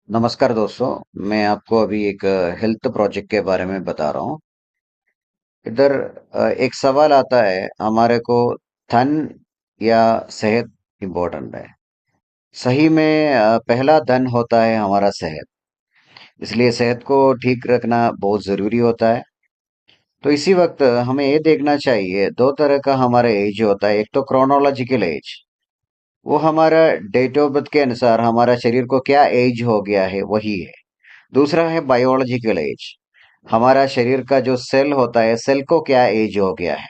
नमस्कार दोस्तों। मैं आपको अभी एक हेल्थ प्रोजेक्ट के बारे में बता रहा हूँ। इधर एक सवाल आता है हमारे को, धन या सेहत इम्पोर्टेंट है। सही में पहला धन होता है हमारा सेहत। इसलिए सेहत को ठीक रखना बहुत ज़रूरी होता है। तो इसी वक्त हमें ये देखना चाहिए, दो तरह का हमारा एज होता है। एक तो क्रोनोलॉजिकल एज, वो हमारा डेट ऑफ बर्थ के अनुसार हमारा शरीर को क्या एज हो गया है वही है। दूसरा है बायोलॉजिकल एज, हमारा शरीर का जो सेल होता है, सेल को क्या एज हो गया है।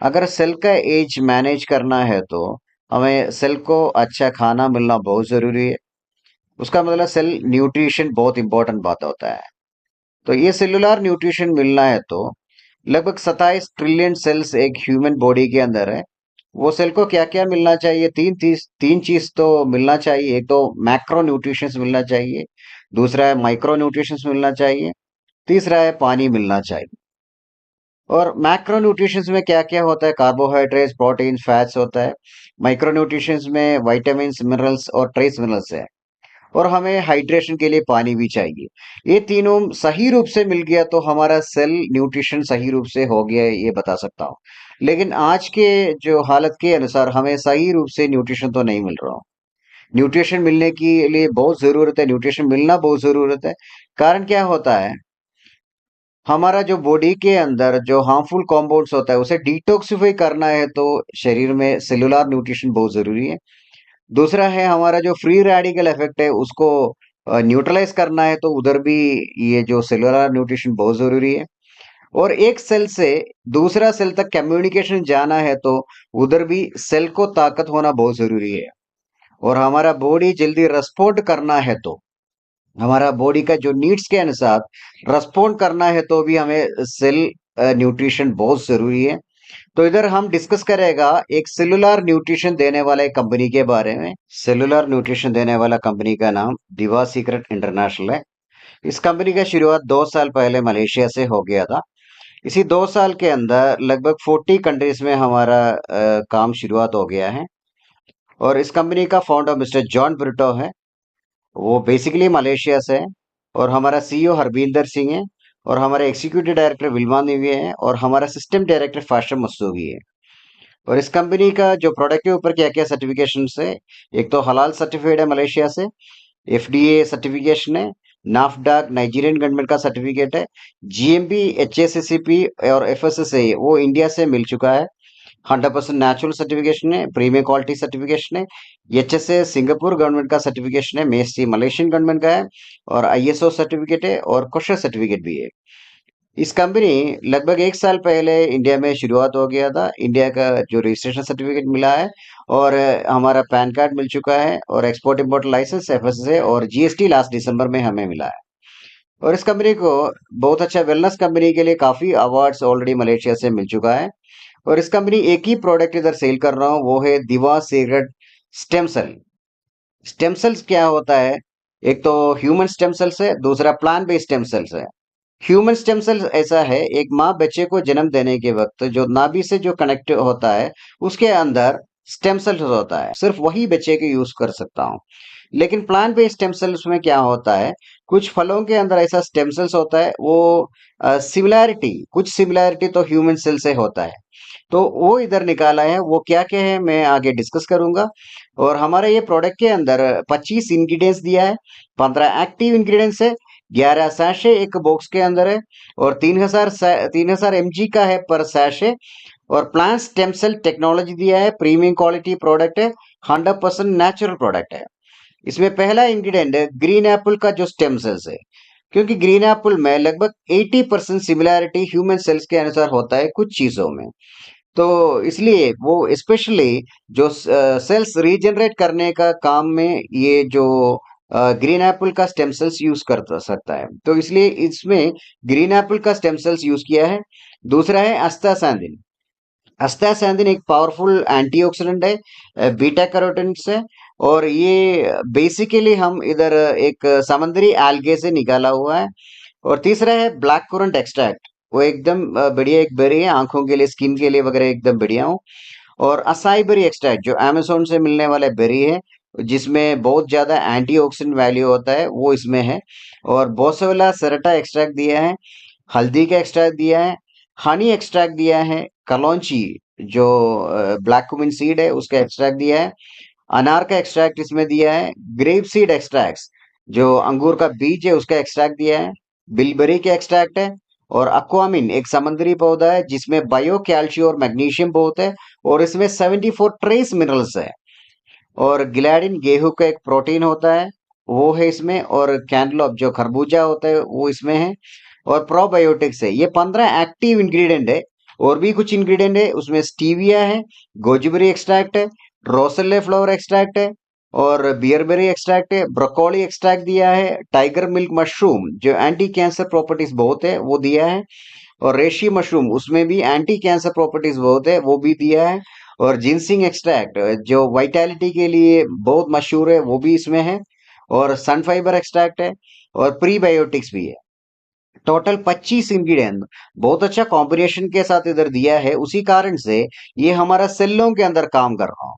अगर सेल का एज मैनेज करना है तो हमें सेल को अच्छा खाना मिलना बहुत जरूरी है। उसका मतलब सेल न्यूट्रिशन बहुत इंपॉर्टेंट बात होता है। तो ये सेलुलर न्यूट्रिशन मिलना है तो लगभग 27 ट्रिलियन सेल्स एक ह्यूमन बॉडी के अंदर है। वो सेल को क्या क्या मिलना चाहिए? तीन चीज तो मिलना चाहिए। एक तो मैक्रो न्यूट्रिशंस मिलना चाहिए, दूसरा है माइक्रो न्यूट्रिशंस मिलना चाहिए, तीसरा है पानी मिलना चाहिए। और मैक्रो न्यूट्रिशंस में क्या क्या होता है? कार्बोहाइड्रेट्स, प्रोटीन, फैट्स होता है। माइक्रो न्यूट्रिशंस में विटामिन्स, मिनरल्स और ट्रेस मिनरल्स है। और हमें हाइड्रेशन के लिए पानी भी चाहिए। ये तीनों सही रूप से मिल गया तो हमारा सेल न्यूट्रिशन सही रूप से हो गया है, ये बता सकता हूँ। लेकिन आज के जो हालत के अनुसार हमें सही रूप से न्यूट्रिशन तो नहीं मिल रहा। न्यूट्रिशन मिलने के लिए बहुत जरूरत है, न्यूट्रिशन मिलना बहुत जरूरत है। कारण क्या होता है, हमारा जो बॉडी के अंदर जो हार्मफुल कंपाउंड्स होता है उसे डिटॉक्सिफाई करना है तो शरीर में सेलुलर न्यूट्रिशन बहुत जरूरी है। दूसरा है हमारा जो फ्री रेडिकल इफेक्ट है उसको न्यूट्रलाइज करना है तो उधर भी ये जो सेलुलर न्यूट्रिशन बहुत जरूरी है। और एक सेल से दूसरा सेल तक कम्युनिकेशन जाना है तो उधर भी सेल को ताकत होना बहुत जरूरी है। और हमारा बॉडी जल्दी रेस्पॉन्ड करना है तो हमारा बॉडी का जो नीड्स के अनुसार रेस्पॉन्ड करना है तो भी हमें सेल न्यूट्रिशन बहुत जरूरी है। तो इधर हम डिस्कस करेगा एक सेलुलर न्यूट्रिशन देने वाला एक कंपनी के बारे में। सेलुलर न्यूट्रिशन देने वाला कंपनी का नाम दिवा सीक्रेट इंटरनेशनल है। इस कंपनी का शुरुआत 2 साल पहले मलेशिया से हो गया था। इसी 2 साल के अंदर लगभग 40 कंट्रीज में हमारा काम शुरुआत हो गया है। और इस कंपनी का फाउंडर मिस्टर जॉन ब्रिटो है। वो बेसिकली मलेशिया से है। और हमारा सीईओ हरविंदर सिंह है। और हमारा एग्जीक्यूटिव डायरेक्टर विल्मा निवी है। और हमारा सिस्टम डायरेक्टर फाशम मसूगी है। और इस कंपनी का जो प्रोडक्ट के ऊपर क्या क्या सर्टिफिकेशन है, एक तो हलाल सर्टिफाइड है मलेशिया से, एफडीए सर्टिफिकेशन है, नाफडाक नाइजीरियन गवर्नमेंट का सर्टिफिकेट है, जीएमपी, एचएसएससीपी और एफएसएसए वो इंडिया से मिल चुका है। 100% नेचुरल सर्टिफिकेशन है, प्रीमियम क्वालिटी सर्टिफिकेशन है। एचएसए सिंगापुर गवर्नमेंट का सर्टिफिकेशन है, मेसी मलेशियन गवर्नमेंट का है। और आईएसओ सर्टिफिकेट है और कोशा सर्टिफिकेट भी है। इस कंपनी लगभग 1 साल पहले इंडिया में शुरुआत हो गया था। इंडिया का जो रजिस्ट्रेशन सर्टिफिकेट मिला है और हमारा पैन कार्ड मिल चुका है और एक्सपोर्ट इम्पोर्ट लाइसेंस एफएसए और जीएसटी लास्ट दिसंबर में हमें मिला है। और इस कंपनी को बहुत अच्छा वेलनेस कंपनी के लिए काफी अवार्ड्स ऑलरेडी मलेशिया से मिल चुका है। और इस कंपनी एक ही प्रोडक्ट इधर सेल कर रहा हूँ, वो है दिवा secret stem cell. Stem cells क्या होता है? एक तो ह्यूमन स्टेम सेल्स है, दूसरा प्लांट बेस्ड स्टेम सेल्स है। ह्यूमन स्टेम सेल ऐसा है, एक माँ बच्चे को जन्म देने के वक्त जो नाभि से जो कनेक्ट होता है उसके अंदर स्टेम सेल्स होता है, सिर्फ वही बच्चे के यूज कर सकता हूँ। लेकिन प्लांट बेस्ड स्टेम सेल्स में क्या होता है, कुछ फलों के अंदर ऐसा स्टेम सेल्स होता है, वो सिमिलैरिटी कुछ सिमिलैरिटी तो ह्यूमन सेल से होता है। तो वो इधर निकाला है, वो क्या क्या है मैं आगे डिस्कस करूंगा। और हमारे ये प्रोडक्ट के अंदर 25 इंग्रेडिएंट्स दिया है, 15 एक्टिव इंग्रेडिएंट्स है, 11 सैशे एक बॉक्स के अंदर है। और 3000 mg का है पर सैशे। और प्लांट स्टेम सेल टेक्नोलॉजी दिया है, प्रीमियम क्वालिटी प्रोडक्ट है, 100% नेचुरल प्रोडक्ट है। इसमें पहला इंग्रेडिएंट है ग्रीन एप्पल का जो स्टेम सेल्स है। क्योंकि ग्रीन एप्पल में लगभग 80% सिमिलैरिटी ह्यूमन सेल्स के अनुसार होता है कुछ चीजों में। तो इसलिए वो स्पेशली जो सेल्स रीजनरेट करने का काम में ये जो ग्रीन एप्पल का स्टेम सेल्स यूज कर सकता है, तो इसलिए इसमें ग्रीन एप्पल का स्टेम सेल्स यूज किया है। दूसरा है अस्तासैंदिन। अस्तासैंदिन एक पावरफुल एंटीऑक्सीडेंट है, बीटा कैरोटीन से। और ये बेसिकली हम इधर एक समुद्री एल्गे से निकाला हुआ है। और तीसरा है ब्लैक करंट एक्सट्रैक्ट, वो एकदम बढ़िया एक बेरी है, आंखों के लिए, स्किन के लिए वगैरह एकदम बढ़िया हो। और असाई बेरी एक्सट्रैक्ट जो अमेज़न से मिलने वाले बेरी है, जिसमें बहुत ज्यादा एंटीऑक्सीडेंट वैल्यू होता है, वो इसमें है। और बोसोला सेरेटा एक्सट्रैक्ट दिया है, हल्दी का एक्सट्रैक्ट दिया है, हनी एक्सट्रैक्ट दिया है, कलौंची जो ब्लैक कुमिन सीड है उसका एक्सट्रैक्ट दिया है, अनार का एक्सट्रैक्ट इसमें दिया है, ग्रेप सीड एक्सट्रैक्ट्स जो अंगूर का बीज है उसका एक्सट्रैक्ट दिया है, बिलबेरी का एक्सट्रैक्ट है, और अक्वामिन एक समुद्री पौधा है जिसमें बायो कैल्शियम और मैग्नीशियम बहुत है, और इसमें 74 ट्रेस मिनरल्स है। और गिलाडिन गेहूं का एक प्रोटीन होता है, वो है इसमें। और कैंटलोप जो खरबूजा होता है वो इसमें है। और प्रोबायोटिक्स है। ये 15 एक्टिव इंग्रेडिएंट है। और भी कुछ इंग्रेडिएंट है उसमें, स्टीविया है, गोजबेरी एक्सट्रैक्ट है, रोसेले फ्लावर एक्सट्रैक्ट है, और बियरबेरी एक्सट्रैक्ट है, ब्रोकोली एक्सट्रैक्ट दिया है, टाइगर मिल्क मशरूम जो एंटी कैंसर प्रॉपर्टीज बहुत है वो दिया है, और रेशी मशरूम उसमें भी एंटी कैंसर प्रॉपर्टीज बहुत है वो भी दिया है, और जिनसिंग एक्सट्रैक्ट जो वाइटैलिटी के लिए बहुत मशहूर है वो भी इसमें है, और सन फाइबर एक्सट्रैक्ट है, और प्रीबायोटिक्स भी है। टोटल 25 इंग्रेडिएंट बहुत अच्छा कॉम्बिनेशन के साथ इधर दिया है, उसी कारण से ये हमारा सेलों के अंदर काम कर रहा है।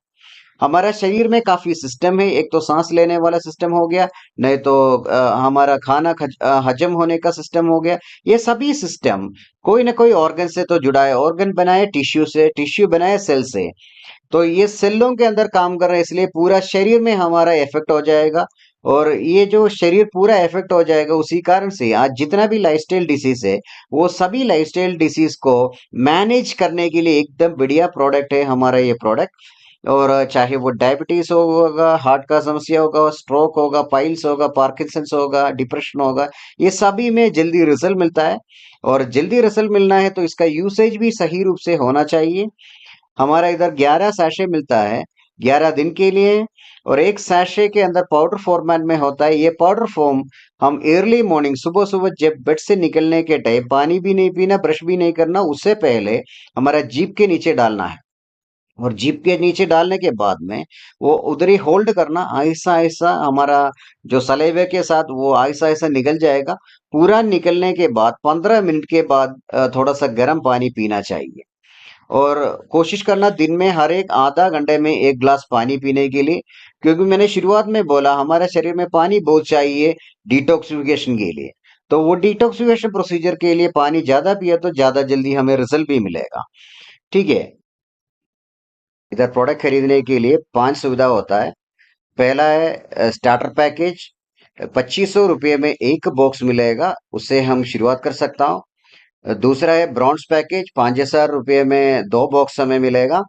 हमारा शरीर में काफी सिस्टम है, एक तो सांस लेने वाला सिस्टम हो गया, नहीं तो हमारा खाना हजम होने का सिस्टम हो गया। ये सभी सिस्टम कोई ना कोई ऑर्गन से तो जुड़ा है, ऑर्गन बनाए टिश्यू से, टिश्यू बनाए सेल से। तो ये सेलों के अंदर काम कर रहा है, इसलिए पूरा शरीर में हमारा इफेक्ट हो जाएगा। और ये जो शरीर पूरा इफेक्ट हो जाएगा, उसी कारण से आज जितना भी लाइफस्टाइल डिसीज है, वो सभी लाइफस्टाइल डिसीज को मैनेज करने के लिए एकदम बढ़िया प्रोडक्ट है हमारा ये प्रोडक्ट। और चाहे वो डायबिटीज होगा, हार्ट का समस्या होगा, स्ट्रोक होगा, पाइल्स होगा, पार्किंसंस होगा, डिप्रेशन होगा, ये सभी में जल्दी रिजल्ट मिलता है। और जल्दी रिजल्ट मिलना है तो इसका यूसेज भी सही रूप से होना चाहिए। हमारा इधर 11 सैशे मिलता है 11 दिन के लिए। और एक सैशे के अंदर पाउडर फॉर्मेट में होता है। ये पाउडर फॉर्म हम अर्ली मॉर्निंग, सुबह सुबह जब बेड से निकलने के टाइम, पानी भी नहीं पीना, ब्रश भी नहीं करना, उससे पहले हमारा जीभ के नीचे डालना है। और जीभ के नीचे डालने के बाद में वो उधर ही होल्ड करना, आहिस्ता आहिस्ता हमारा जो सलेवे के साथ वो आहिस्ता आहिस्ता निकल जाएगा। पूरा निकलने के बाद 15 मिनट के बाद थोड़ा सा गर्म पानी पीना चाहिए। और कोशिश करना दिन में हर एक आधा घंटे में 1 गिलास पानी पीने के लिए, क्योंकि मैंने शुरुआत में बोला हमारे शरीर में पानी बहुत चाहिए डिटॉक्सिफिकेशन के लिए। तो वो डिटॉक्सिफिकेशन प्रोसीजर के लिए पानी ज्यादा पिया तो ज्यादा जल्दी हमें रिजल्ट भी मिलेगा। ठीक है। इधर प्रोडक्ट खरीदने के लिए 5 सुविधा होता है। पहला है स्टार्टर पैकेज, 2500 रुपये में एक बॉक्स मिलेगा, उससे हम शुरुआत कर सकता हूँ। दूसरा है ब्रॉन्ज पैकेज, 5000 रुपये में 2 बॉक्स हमें मिलेगा।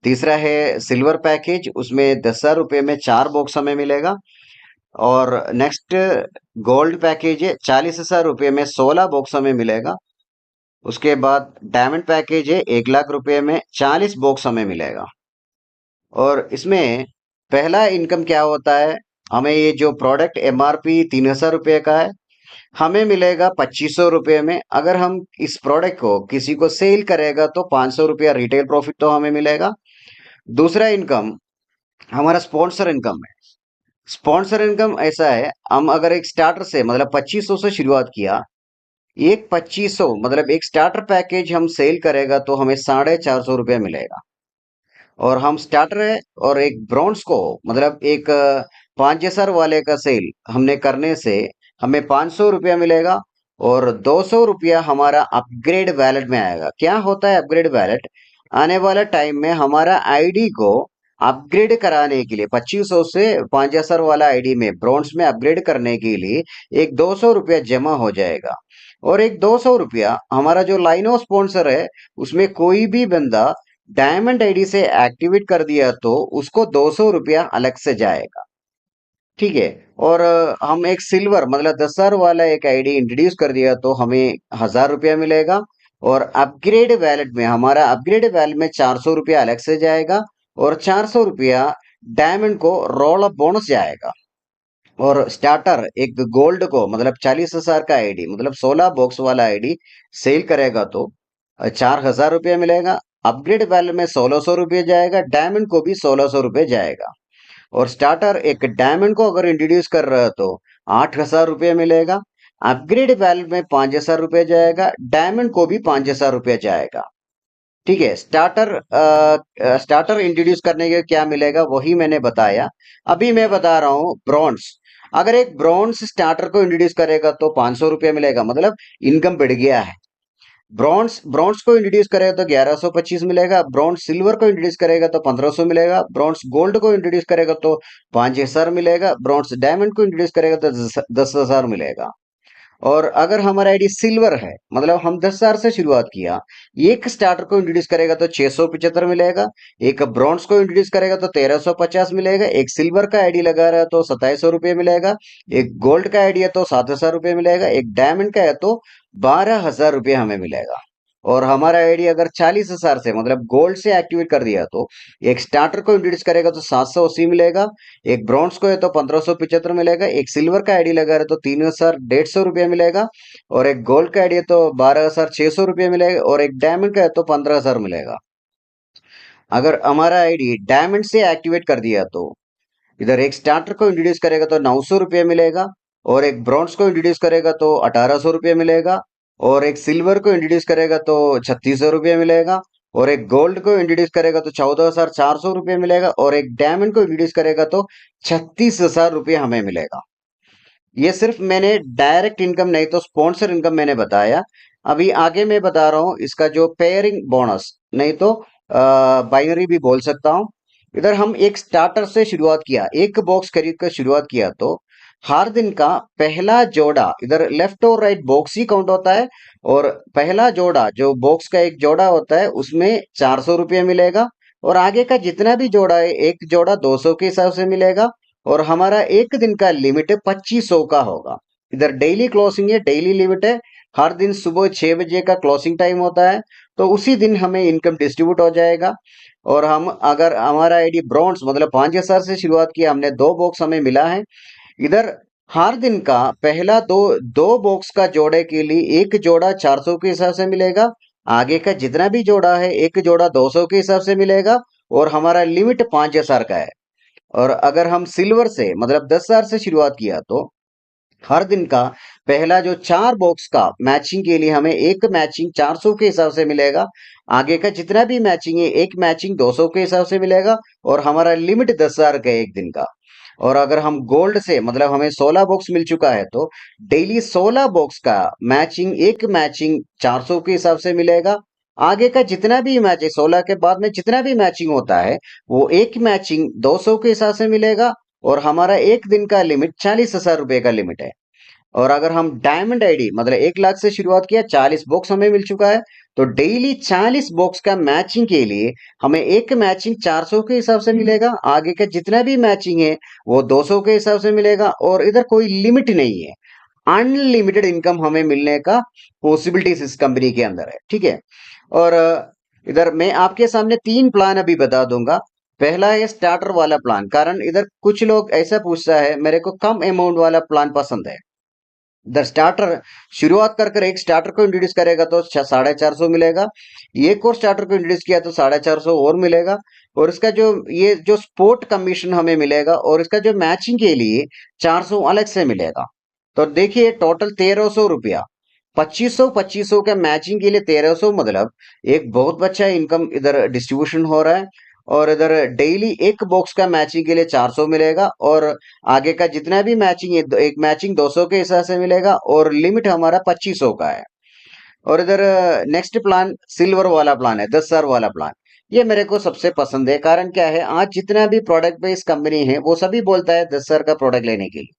तीसरा है सिल्वर पैकेज, उसमें 10,000 रुपये में 4 बॉक्स हमें मिलेगा। और नेक्स्ट गोल्ड पैकेज है, 40,000 रुपये में 16 बॉक्स हमें मिलेगा। उसके बाद डायमंड पैकेज है, 1 लाख रुपये में 40 बॉक्स हमें मिलेगा। और इसमें पहला इनकम क्या होता है, हमें ये जो प्रोडक्ट एमआरपी 3,000 रुपये का है, हमें मिलेगा 2500 रुपये में। अगर हम इस प्रोडक्ट को किसी को सेल करेगा तो 500 रुपया रिटेल प्रॉफिट तो हमें मिलेगा। दूसरा इनकम हमारा स्पॉन्सर इनकम है। स्पॉन्सर इनकम ऐसा है, हम अगर एक स्टार्टर से मतलब 2500 से शुरुआत किया, एक 2500 मतलब एक स्टार्टर पैकेज हम सेल करेगा तो हमें 450 रुपया मिलेगा। और हम स्टार्टर है और एक ब्रॉन्ज को मतलब एक 5,000 वाले का सेल हमने करने से हमें 500 रुपया मिलेगा। और 200 रुपया हमारा अपग्रेड वैलेट में आएगा। क्या होता है अपग्रेड वैलेट? आने वाला टाइम में हमारा आईडी को अपग्रेड कराने के लिए 2500 से 5,000 वाला आईडी में ब्रॉन्ज में अपग्रेड करने के लिए एक 200 रुपया जमा हो जाएगा। और एक 200 रुपया हमारा जो लाइनो स्पॉन्सर है, उसमें कोई भी बंदा डायमंड आईडी से एक्टिवेट कर दिया तो उसको 200 रुपया अलग से जाएगा। ठीक है। और हम एक सिल्वर मतलब 10,000 वाला एक आईडी इंट्रोड्यूस कर दिया तो हमें 1,000 रुपया मिलेगा। और अपग्रेड वैलेट में हमारा अपग्रेड वैलेट में 400 रुपया अलग से जाएगा। और 400 रुपया डायमंड को रोल अप बोनस जाएगा। और स्टार्टर एक गोल्ड को मतलब 40,000 का आईडी मतलब 16 बॉक्स वाला आईडी सेल करेगा तो 4,000 रुपया मिलेगा। अपग्रेड वैल्यू में 1,600 रुपये जाएगा, डायमंड को भी 1,600 रुपये जाएगा। और स्टार्टर एक डायमंड को अगर इंट्रोड्यूस कर रहा है तो 8,000 रुपये मिलेगा। अपग्रेड वैल्यू में 5,000 रुपये जाएगा, डायमंड को भी 5,000 रुपये जाएगा। ठीक है। स्टार्टर इंट्रोड्यूस करने के क्या मिलेगा वही मैंने बताया। अभी मैं बता रहा हूँ ब्रॉन्ज। अगर एक ब्रॉन्ज स्टार्टर को इंट्रोड्यूस करेगा तो 500 रुपया मिलेगा, मतलब इनकम बढ़ गया है। ब्रॉन्ज ब्रॉन्ज को इंट्रोड्यूस करेगा तो 1125 मिलेगा। ब्रॉन्ज सिल्वर को इंट्रोड्यूस करेगा तो 1500 मिलेगा। ब्रॉन्ज गोल्ड को इंट्रोड्यूस करेगा तो 5000 मिलेगा। ब्रॉन्ज डायमंड को इंट्रोड्यूस करेगा तो 10,000 मिलेगा। और अगर हमारा आईडी सिल्वर है, मतलब हम 10,000 से शुरुआत किया, एक स्टार्टर को इंट्रोड्यूस करेगा तो 675 मिलेगा। एक ब्रॉन्ज को इंट्रोड्यूस करेगा तो 1350 मिलेगा। एक सिल्वर का आईडी लगा रहा है तो 2700 रुपये मिलेगा। एक गोल्ड का आईडी है तो 7,000 रुपये मिलेगा। एक डायमंड का है तो 12,000 रुपये हमें मिलेगा। और हमारा आईडी अगर 40,000 से, मतलब गोल्ड से एक्टिवेट कर दिया तो एक स्टार्टर को इंट्रोड्यूस करेगा तो 780 मिलेगा। एक ब्रॉन्ज को है तो 1575 मिलेगा। एक सिल्वर का आईडी लगा रहे तो 3,150 रुपये मिलेगा। और एक गोल्ड का आईडी है तो 12,600 रुपये मिलेगा। और एक डायमंड का है तो 15,000 मिलेगा। अगर हमारा आईडी डायमंड से एक्टिवेट कर दिया तो इधर एक स्टार्टर को इंट्रोड्यूस करेगा तो 900 रुपये मिलेगा। और एक ब्रॉन्ज को इंट्रोड्यूस करेगा तो 1800 रुपये मिलेगा। और एक सिल्वर को इंट्रोड्यूस करेगा तो 3600 रुपये मिलेगा। और एक गोल्ड को इंट्रोड्यूस करेगा तो 14,400 रुपये मिलेगा। और एक डायमंड को इंट्रोड्यूस करेगा तो 36,000 रुपये हमें मिलेगा। ये सिर्फ मैंने डायरेक्ट इनकम नहीं तो स्पॉन्सर इनकम मैंने बताया। अभी आगे मैं बता रहा हूँ इसका जो पेयरिंग बोनस, नहीं तो बाइनरी भी बोल सकता हूँ। इधर हम एक स्टार्टर से शुरुआत किया, एक बॉक्स खरीद कर शुरुआत किया तो हर दिन का पहला जोड़ा, इधर लेफ्ट और राइट बॉक्स ही काउंट होता है। और पहला जोड़ा, जो बॉक्स का एक जोड़ा होता है, उसमें 400 रुपये मिलेगा। और आगे का जितना भी जोड़ा है, एक जोड़ा 200 के हिसाब से मिलेगा। और हमारा एक दिन का लिमिट 2500 का होगा। इधर डेली क्लोजिंग है, डेली लिमिट है। हर दिन सुबह 6 बजे का क्लोजिंग टाइम होता है। तो उसी दिन हमें इनकम डिस्ट्रीब्यूट हो जाएगा। और हम अगर हमारा आईडी ब्रॉन्ज, मतलब 5,000 से शुरुआत किया हमने, 2 बॉक्स हमें मिला है। इधर हर दिन का पहला दो दो बॉक्स का जोड़े के लिए एक जोड़ा 400 के हिसाब से मिलेगा। आगे का जितना भी जोड़ा है, एक जोड़ा 200 के हिसाब से मिलेगा। और हमारा लिमिट 5,000 का है। और अगर हम सिल्वर से, मतलब 10,000 से शुरुआत किया तो हर दिन का पहला जो 4 बॉक्स का मैचिंग के लिए हमें एक मैचिंग 400 के हिसाब से मिलेगा। आगे का जितना भी मैचिंग है, एक मैचिंग 200 के हिसाब से मिलेगा। और हमारा लिमिट 10,000 का है एक दिन का। और अगर हम गोल्ड से, मतलब हमें 16 बॉक्स मिल चुका है तो डेली 16 बॉक्स का मैचिंग, एक मैचिंग 400 के हिसाब से मिलेगा। आगे का जितना भी मैच है, 16 के बाद में जितना भी मैचिंग होता है, वो एक मैचिंग 200 के हिसाब से मिलेगा। और हमारा एक दिन का लिमिट 40,000 रुपये का लिमिट है। और अगर हम डायमंड आईडी, मतलब 1 लाख से शुरुआत किया, 40 बॉक्स हमें मिल चुका है, तो डेली 40 बॉक्स का मैचिंग के लिए हमें एक मैचिंग 400 के हिसाब से मिलेगा। आगे का जितना भी मैचिंग है वो 200 के हिसाब से मिलेगा। और इधर कोई लिमिट नहीं है, अनलिमिटेड इनकम हमें मिलने का पॉसिबिलिटीज इस कंपनी के अंदर है। ठीक है। और इधर मैं आपके सामने 3 प्लान अभी बता दूंगा। पहला है स्टार्टर वाला प्लान, कारण इधर कुछ लोग ऐसा पूछता है, मेरे को कम अमाउंट वाला प्लान पसंद है। द स्टार्टर शुरुआत कर कर एक स्टार्टर को इंट्रोड्यूस करेगा तो 450 मिलेगा। एक और स्टार्टर को इंट्रोड्यूस किया तो 450 और मिलेगा। और इसका जो ये जो स्पोर्ट कमीशन हमें मिलेगा, और इसका जो मैचिंग के लिए 400 अलग से मिलेगा। तो देखिए टोटल 1,300 रुपया, 2500 का मैचिंग के लिए 1,300, मतलब एक बहुत अच्छा इनकम इधर डिस्ट्रीब्यूशन हो रहा है। और इधर डेली एक बॉक्स का मैचिंग के लिए 400 मिलेगा। और आगे का जितना भी मैचिंग है, एक मैचिंग 200 के हिसाब से मिलेगा। और लिमिट हमारा 2500 का है। और इधर नेक्स्ट प्लान सिल्वर वाला प्लान है, 10,000 वाला प्लान। ये मेरे को सबसे पसंद है। कारण क्या है, आज जितना भी प्रोडक्ट बेस्ड कंपनी है वो सभी बोलता है 10,000 का प्रोडक्ट लेने के लिए।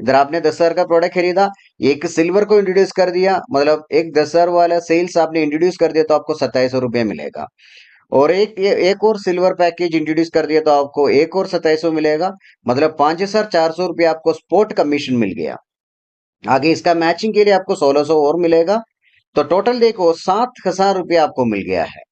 इधर आपने 10,000 का प्रोडक्ट खरीदा, एक सिल्वर को इंट्रोड्यूस कर दिया, मतलब एक 10,000 वाला सेल्स आपने इंट्रोड्यूस कर दिया तो आपको 2700 रुपये मिलेगा। और एक और सिल्वर पैकेज इंट्रोड्यूस कर दिया तो आपको एक और 2700 मिलेगा। मतलब 5,400 रुपये आपको स्पोर्ट कमीशन मिल गया। आगे इसका मैचिंग के लिए आपको 1,600 और मिलेगा। तो टोटल देखो 7,000 रुपये आपको मिल गया है।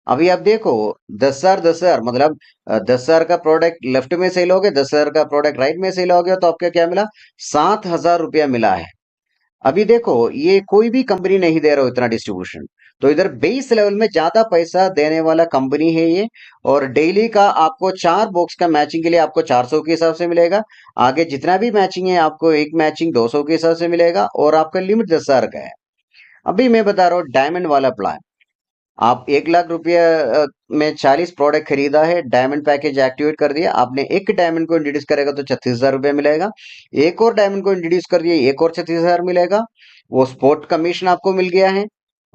अभी आप देखो 10,000 10,000, मतलब 10,000 का प्रोडक्ट लेफ्ट में सेल हो गया, 10,000 का प्रोडक्ट राइट में सेल हो गया, तो आपको क्या मिला, 7,000 रुपया मिला है। अभी देखो ये कोई भी कंपनी नहीं दे रहा हो इतना डिस्ट्रीब्यूशन। तो इधर बेस लेवल में ज्यादा पैसा देने वाला कंपनी है ये। और डेली का आपको 4 बॉक्स का मैचिंग के लिए आपको 400 के हिसाब से मिलेगा। आगे जितना भी मैचिंग है आपको एक मैचिंग 200 के हिसाब से मिलेगा। और आपका लिमिट 10,000 का है। अभी मैं बता रहा हूँ डायमंड वाला प्लान। आप 1 लाख रुपया में 40 प्रोडक्ट खरीदा है, डायमंड पैकेज एक्टिवेट कर दिया आपने, एक डायमंड को इंट्रोड्यूस करेगा तो 36,000 रुपया मिलेगा, एक और डायमंड को इंट्रोड्यूस कर दिया एक और 36,000 मिलेगा, वो स्पोर्ट कमीशन आपको मिल गया है।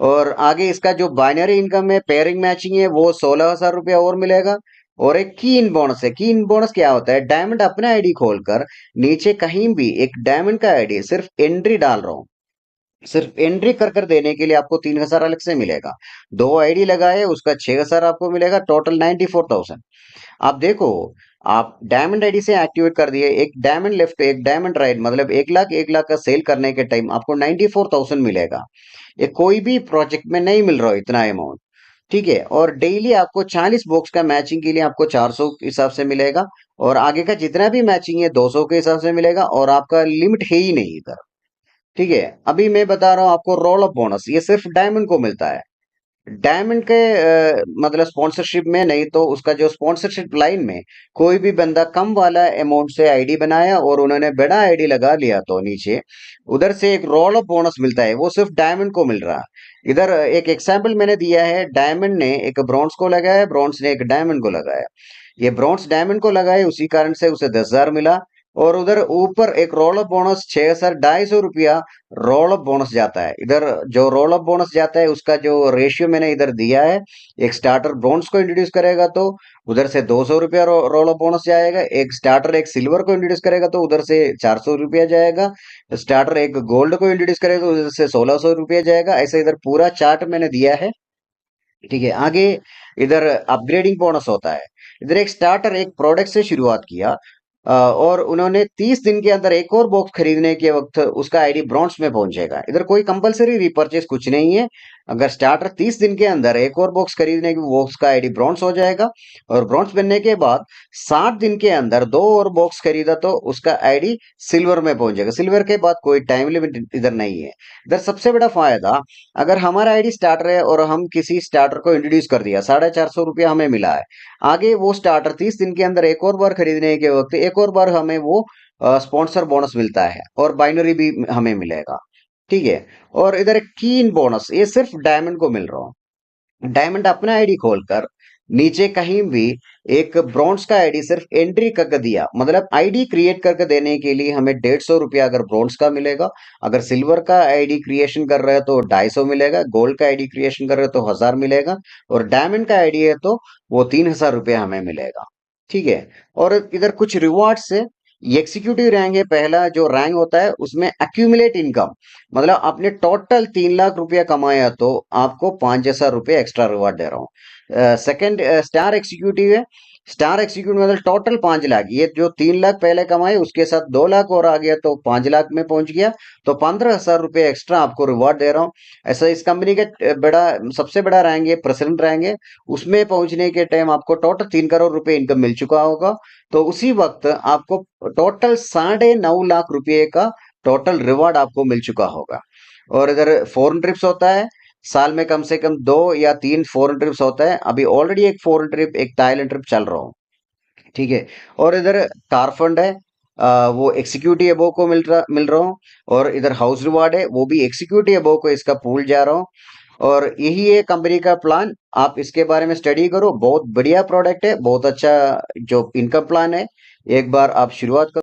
और आगे इसका जो बाइनरी इनकम है, पेयरिंग मैचिंग है, वो 16,000 रुपया और मिलेगा। और एक की इन बोनस है। की इन बोनस क्या होता है? डायमंड अपना आईडी खोलकर नीचे कहीं भी एक डायमंड का आईडी सिर्फ एंट्री डाल रहा हूँ, सिर्फ एंट्री कर कर देने के लिए आपको 3,000 अलग से मिलेगा। दो आईडी लगाए उसका 6,000 आपको मिलेगा, टोटल 94,000। आप देखो, आप डायमंड आईडी से एक्टिवेट कर दिए, एक डायमंड लेफ्ट एक डायमंड राइट, मतलब 1 लाख का सेल करने के टाइम आपको 94,000 मिलेगा। ये कोई भी प्रोजेक्ट में नहीं मिल रहा हो इतना अमाउंट। ठीक है। और डेली आपको 40 बॉक्स का मैचिंग के लिए आपको 400 के हिसाब से मिलेगा। और आगे का जितना भी मैचिंग है 200 के हिसाब से मिलेगा, और आपका लिमिट है ही नहीं इधर। ठीक है। अभी मैं बता रहा हूँ आपको रोल अप बोनस, ये सिर्फ डायमंड को मिलता है। डायमंड के मतलब स्पॉन्सरशिप में नहीं, तो उसका जो स्पॉन्सरशिप लाइन में कोई भी बंदा कम वाला अमाउंट से आईडी बनाया और उन्होंने बड़ा आईडी लगा लिया, तो नीचे उधर से एक रोल अप बोनस मिलता है, वो सिर्फ डायमंड को मिल रहा है। इधर एक एग्जांपल मैंने दिया है, डायमंड ने एक ब्रॉन्ज को लगाया, ब्रॉन्ज ने एक डायमंड को लगाया। ये ब्रॉन्ज डायमंड को लगाए, उसी कारण से उसे 10,000 मिला। और उधर ऊपर एक रोल अप बोनस 6,250 रुपया रोल अप बोनस जाता है। इधर जो रोल अप बोनस जाता है उसका जो रेशियो मैंने इधर दिया है, एक स्टार्टर ब्रॉन्ज को इंट्रोड्यूस करेगा तो उधर से 200 रुपया रोल अप बोनस जाएगा, एक स्टार्टर एक सिल्वर को इंट्रोड्यूस करेगा तो उधर से 400 रुपया जाएगा, स्टार्टर एक गोल्ड को इंट्रोड्यूस करेगा तो उधर से 1,600 रुपया जाएगा। ऐसे इधर पूरा चार्ट मैंने दिया है। ठीक है। आगे इधर अपग्रेडिंग बोनस होता है। इधर एक स्टार्टर एक प्रोडक्ट से शुरुआत किया, और उन्होंने 30 दिन के अंदर एक और बॉक्स खरीदने के वक्त उसका आईडी ब्रॉन्ज में पहुंचेगा। इधर कोई कंपलसरी रिपर्चेस कुछ नहीं है। अगर स्टार्टर 30 दिन के अंदर एक और बॉक्स खरीदने के बॉक्स का आईडी ब्रॉन्ज हो जाएगा, और ब्रॉन्ज बनने के बाद 60 दिन के अंदर दो और बॉक्स खरीदा तो उसका आईडी सिल्वर में पहुंच जाएगा। सिल्वर के बाद कोई टाइम लिमिट इधर नहीं है। इधर सबसे बड़ा फायदा, अगर हमारा आईडी स्टार्टर है और हम किसी स्टार्टर को इंट्रोड्यूस कर दिया, 450 रुपया हमें मिला है, आगे वो स्टार्टर 30 दिन के अंदर एक और बार खरीदने के वक्त एक और बार हमें वो स्पॉन्सर बोनस मिलता है, और बाइनरी भी हमें मिलेगा। ठीक है। और इधर एक कीन बोनस, ये सिर्फ डायमंड को मिल रहा है। डायमंड अपना आईडी खोलकर नीचे कहीं भी एक ब्रॉन्ज का आईडी सिर्फ एंट्री करके दिया, मतलब आईडी क्रिएट करके देने के लिए हमें 150 रुपया अगर ब्रॉन्ज का मिलेगा, अगर सिल्वर का आईडी क्रिएशन कर रहे हो तो 250 मिलेगा, गोल्ड का आईडी क्रिएशन कर रहे हो तो 1,000 मिलेगा, और डायमंड का आईडी है तो वो 3,000 रुपया हमें मिलेगा। ठीक है। और इधर कुछ रिवॉर्ड से, एग्जीक्यूटिव रैंक है पहला जो रैंक होता है, उसमें एक्यूमुलेट इनकम, मतलब आपने टोटल 3 लाख रुपया कमाया तो आपको 5,000 रुपये एक्स्ट्रा रिवार्ड दे रहा हूँ। सेकंड स्टार एक्सिक्यूटिव है। स्टार एक्सिक्यूटिव मतलब टोटल 5 लाख, ये जो 3 लाख पहले कमाए उसके साथ 2 लाख और आ गया तो 5 लाख में पहुंच गया, तो 15,000 रुपये एक्स्ट्रा आपको रिवॉर्ड दे रहा हूँ। ऐसा इस कंपनी का बड़ा सबसे बड़ा रैंक है, प्रेसिडेंट रैंक है, उसमें पहुंचने के टाइम आपको टोटल 3 करोड़ रुपए इनकम मिल चुका होगा। तो उसी वक्त आपको टोटल 9.5 लाख रुपए का टोटल रिवॉर्ड आपको मिल चुका होगा। और इधर फॉरेन ट्रिप्स होता है, साल में कम से कम 2 या 3 फॉरेन ट्रिप्स होता है। अभी ऑलरेडी एक फॉरेन ट्रिप, एक थाईलैंड ट्रिप चल रहा हूँ। ठीक है। और इधर कार फंड है, वो एग्जीक्यूटिव अबो को मिल रहा हूँ। और इधर हाउस रिवार्ड है, वो भी एग्जीक्यूटिव अबो को इसका पूल जा रहा हूँ। और यही है कंपनी का प्लान। आप इसके बारे में स्टडी करो, बहुत बढ़िया प्रोडक्ट है, बहुत अच्छा जो इनकम प्लान है। एक बार आप शुरुआत करो।